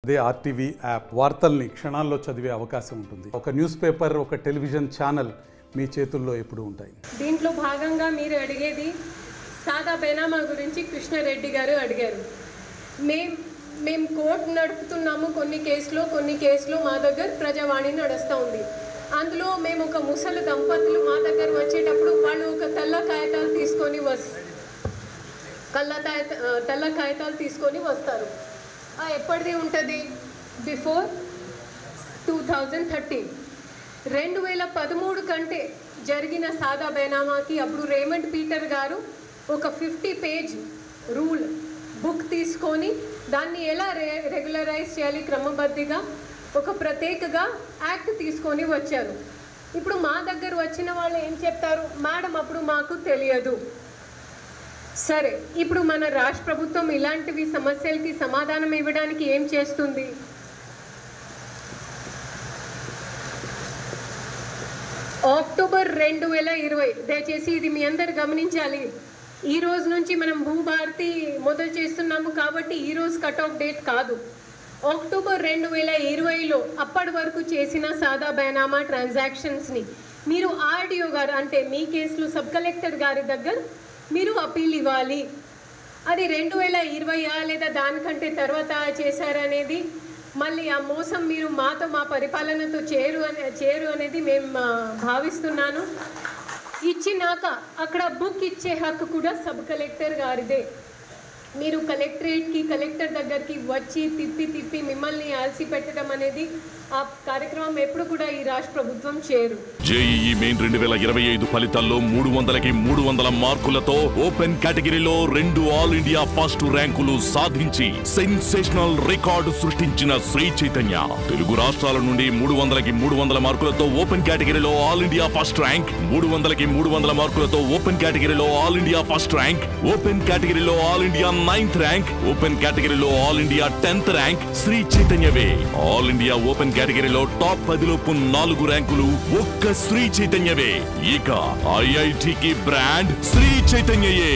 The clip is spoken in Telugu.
అదే ఆర్టీవీ యాప్ వార్తల్ని క్షణాల్లో చదివే అవకాశం ఉంటుంది. ఒక న్యూస్ పేపర్, ఒక టెలివిజన్ ఛానల్ మీ చేతుల్లో ఎప్పుడూ ఉంటాయి. దీంట్లో భాగంగా మీరు అడిగేది సాదా బేనామా గురించి కృష్ణారెడ్డి గారు అడిగారు. మేము కోర్టు నడుపుతున్నాము కొన్ని కేసులో మా దగ్గర ప్రజావాణి నడుస్తూ ఉంది. అందులో మేము ఒక ముసలి దంపతులు మా దగ్గర వచ్చేటప్పుడు వాళ్ళు ఒక తెల్ల కాగితాలు తీసుకొని వస్తారు. ఎప్పటిది ఉంటుంది? బిఫోర్ 2013 2013 కంటే జరిగిన సాదా బేనామాకి అప్పుడు రేమండ్ పీటర్ గారు ఒక 50 పేజ్ రూల్ బుక్ తీసుకొని దాన్ని ఎలా రెగ్యులరైజ్ చేయాలి క్రమబద్ధిగా ఒక ప్రత్యేకగా యాక్ట్ తీసుకొని వచ్చారు. ఇప్పుడు మా దగ్గర వచ్చిన వాళ్ళు ఏం చెప్తారు? మేడం అప్పుడు మాకు తెలియదు. సరే, ఇప్పుడు మన రాష్ట్ర ప్రభుత్వం ఇలాంటివి సమస్యలకి సమాధానం ఇవ్వడానికి ఏం చేస్తుంది? అక్టోబర్ 2020, దయచేసి ఇది మీ అందరు గమనించాలి. ఈ రోజు నుంచి మనం భూభారతి మొదలు చేస్తున్నాము కాబట్టి ఈ రోజు కట్ ఆఫ్ డేట్ కాదు. అక్టోబర్ 2020లో అప్పటి వరకు చేసిన సాదా బేనామా ట్రాన్సాక్షన్స్ని మీరు ఆర్డీఓ గారు అంటే మీ కేసులు సబ్ కలెక్టర్ గారి దగ్గర మీరు అప్పీల్ ఇవ్వాలి. అది 2020 లేదా దానికంటే తర్వాత చేశారనేది మళ్ళీ ఆ మోసం మీరు మాతో మా పరిపాలనతో చేరు అనేది మేము భావిస్తున్నాను. ఇచ్చినాక అక్కడ బుక్ ఇచ్చే హక్కు కూడా సబ్ కలెక్టర్ గారిదే. మీరు కలెక్టర్ దగ్గరికి వచ్చి తిప్పి మిమ్మల్ని అలసి పెట్టడం అనేది ఆ కార్యక్రమం ఎప్పుడు కూడా ఈ రాష్ట్ర ప్రభుత్వం చేయరు. జేఈఈ మెయిన్ 2025 ఫలితాల్లో 300కి 300 మార్కులతో ఓపెన్ కేటగిరీలో 2 ఆల్ ఇండియా ఫస్ట్ ర్యాంకులు సాధించి సెన్సేషనల్ రికార్డు సృష్టించిన శ్రీ చైతన్య తెలుగు రాష్ట్రాల నుండి 300కి 300 మార్కులతో ఓపెన్ కేటగిరీలో ఆల్ ఇండియా ఫస్ట్ ర్యాంక్, 300కి 300 మార్కులతో ఓపెన్ కేటగిరీలో all India first rank, open కేటగిరీలో all India 9th rank, open కేటగిరీలో all India 10th rank Sri చైతన్యవే. ఆల్ ఇండియా ఓపెన్ కేటగిరీలో టాప్ 10లోపు 4 ర్యాంకులు ఒక్క శ్రీ చైతన్యవే. ఇక ఐఐటికి బ్రాండ్ శ్రీ చైతన్యయే.